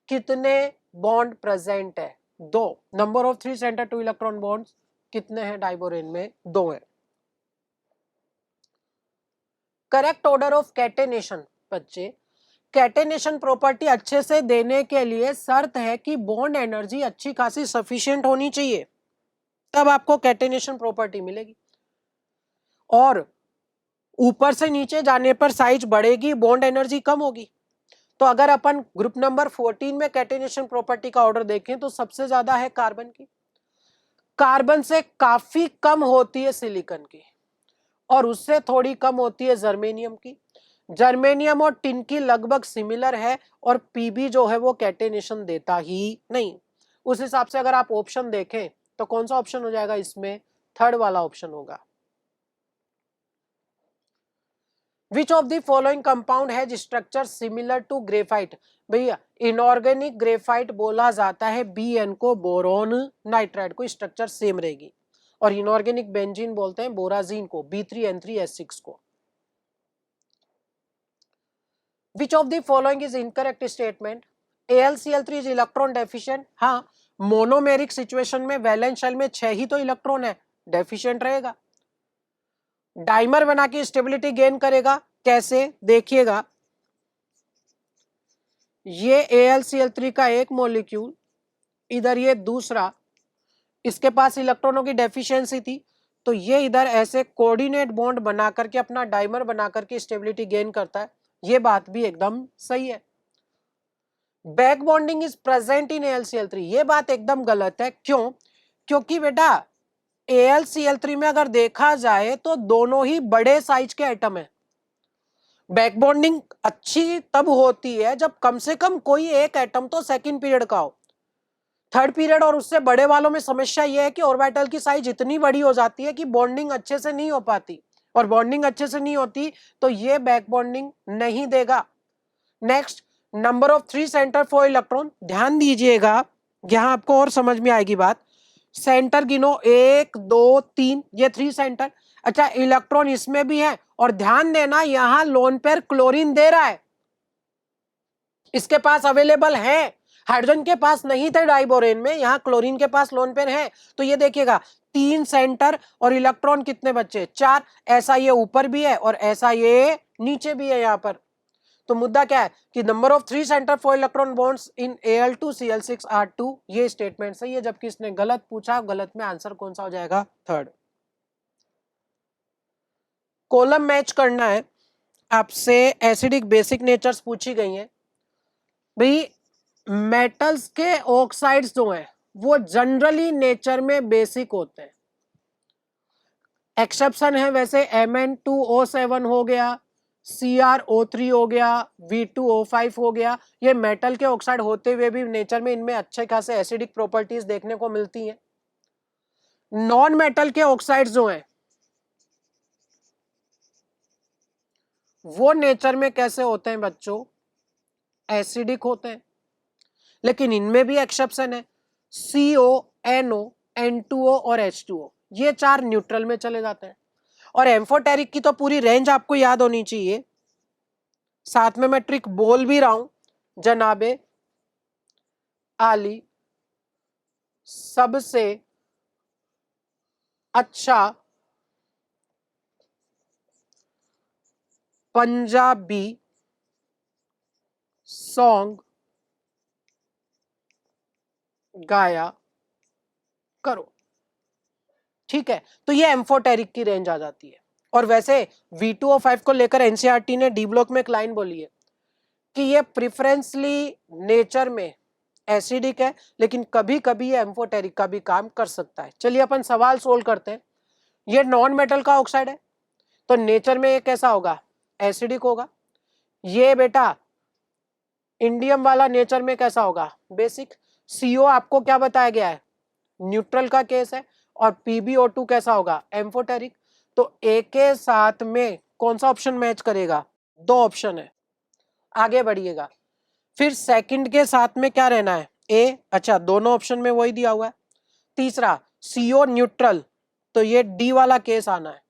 कितने बॉन्ड प्रेजेंट है, 2। Number of 3 centre 2 electron bonds कितने हैं डाइबोरेन में, 2 है। करेक्ट ऑर्डर ऑफ कैटेनेशन, बच्चे कैटेनेशन प्रॉपर्टी अच्छे से देने के लिए शर्त है कि बॉन्ड एनर्जी अच्छी खासी सफिशिएंट होनी चाहिए, तब आपको कैटेनेशन प्रॉपर्टी मिलेगी। और ऊपर से नीचे जाने पर साइज बढ़ेगी, बॉन्ड एनर्जी कम होगी। तो अगर अपन ग्रुप नंबर 14 में कैटेनेशन प्रॉपर्टी का ऑर्डर देखें तो सबसे ज्यादा है कार्बन की, कार्बन से काफी कम होती है सिलिकॉन की, और उससे थोड़ी कम होती है जर्मेनियम की। जर्मेनियम और टिन की लगभग सिमिलर है और पीबी जो है वो कैटेनेशन देता ही नहीं। उस हिसाब से अगर आप ऑप्शन देखें तो कौन सा ऑप्शन हो जाएगा इसमें, थर्ड वाला ऑप्शन होगा। Which of the following compound has structure similar to graphite, भैया इनऑर्गेनिक ग्रेफाइट बोला जाता है BN को, बोरोन नाइट्राइड को स्ट्रक्चर सेम रहेगी, और इनऑर्गेनिक बेंजीन बोलते हैं बोराजीन को, B3N3S6 को। Which of the following is incorrect statement? AlCl3 is electron deficient, हाँ मोनोमेरिक सिचुएशन में वैलेंस शेल में 6 ही तो इलेक्ट्रॉन है, डेफिशिएंट रहेगा। डाइमर बना के स्टेबिलिटी गेन करेगा, कैसे देखिएगा, ये AlCl3 का एक मॉलिक्यूल, इधर ये दूसरा, इसके पास इलेक्ट्रॉनों की डेफिशिएंसी थी, तो ये इधर ऐसे कोऑर्डिनेट बॉन्ड बना करके अपना डाइमर बना करके स्टेबिलिटी गेन करता है, ये बात भी एकदम सही है। Back bonding is present in AlCl3, ये बात एकदम गलत है, क्यों, क्योंकि बेटा AlCl3 में अगर देखा जाए तो दोनों ही बड़े साइज के एटम है। बैक बॉन्डिंग अच्छी तब होती है जब कम से कम कोई एक एटम तो सेकंड पीरियड का हो। थर्ड पीरियड और उससे बड़े वालों में समस्या यह है कि ऑर्बिटल की साइज इतनी बड़ी हो जाती है कि बॉन्डिंग अच्छे से नहीं हो पाती, और बॉन्डिंग अच्छे से नहीं होती तो ये बैक बॉन्डिंग नहीं देगा। Next, number of 3 centre 4 electron, ध्यान दीजिएगा यहां आपको और समझ में आएगी बात। सेंटर गिनो, 1 2 3, ये 3 सेंटर। अच्छा, इलेक्ट्रॉन इसमें भी है, और ध्यान देना यहां लोन पेयर क्लोरीन दे रहा है, इसके पास अवेलेबल है। हाइड्रोजन के पास नहीं थे डाइबोरेन में, यहां क्लोरीन के पास लोन पेयर है। तो ये देखिएगा 3 सेंटर और इलेक्ट्रॉन कितने बच्चे, 4। ऐसा ये ऊपर भी है और ऐसा ये नीचे भी है यहां पर। तो मुद्दा क्या है कि number of 3 centre for electron bonds in Al2Cl6R2, ये स्टेटमेंट सही है, जबकि इसने गलत पूछा। गलत में आंसर कौन सा हो जाएगा, थर्ड। कॉलम मैच करना है आपसे, एसिडिक बेसिक नेचर्स पूछी गई हैं भाई। मेटल्स के ऑक्साइड्स जो हैं वो जनरली नेचर में बेसिक होते हैं। एक्सेप्शन है वैसे Mn2O7 हो गया, CrO3 हो गया, V2O5 हो गया। ये मेटल के ऑक्साइड होते हुए भी नेचर में इनमें अच्छे खासे एसिडिक प्रॉपर्टीज देखने को मिलती हैं। नॉन मेटल के ऑक्साइड्स जो हैं वो नेचर में कैसे होते हैं बच्चों, एसिडिक होते हैं। लेकिन इनमें भी एक्सेप्शन है, CO, NO, N2O और H2O, ये 4 न्यूट्रल में चले जाते हैं। और एम्फोटेरिक की तो पूरी रेंज आपको याद होनी चाहिए, साथ में मैं ट्रिक बोल भी रहा हूं, जनाबे आली सबसे अच्छा पंजाबी सॉन्ग गाया करो। ठीक है, तो ये एम्फोटेरिक की रेंज आ जाती है। और वैसे V2O5 को लेकर एनसीईआरटी ने डी ब्लॉक में एक लाइन बोली है कि ये प्रिफरेंसली नेचर में एसिडिक है, लेकिन कभी कभी ये एम्फोटेरिक का भी काम कर सकता है। चलिए अपन सवाल सोल्व करते हैं। ये नॉन मेटल का ऑक्साइड है, तो नेचर में ये कैसा होगा, एसिडिक होगा। ये बेटा इंडियम वाला नेचर में कैसा होगा, बेसिक। CO आपको क्या बताया गया है, न्यूट्रल का केस है। और PbO2 कैसा होगा, एम्फोटेरिक। तो ए के साथ में कौन सा ऑप्शन मैच करेगा, 2 ऑप्शन है। आगे बढ़िएगा, फिर सेकंड के साथ में क्या रहना है, ए। अच्छा, दोनों ऑप्शन में वही दिया हुआ है। तीसरा CO न्यूट्रल, तो ये डी वाला केस आना है।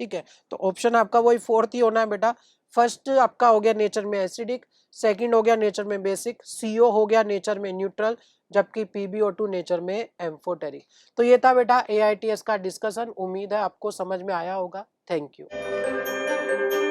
ठीक है, तो ऑप्शन आपका वही फोर्थ ही होना है बेटा। फर्स्ट आपका हो गया नेचर में एसिडिक, सेकंड हो गया नेचर में बेसिक, CO हो गया नेचर में न्यूट्रल, जबकि PbO2 नेचर में एम्फोटेरिक। तो ये था बेटा AITS का डिस्कशन। उम्मीद है आपको समझ में आया होगा। Thank you.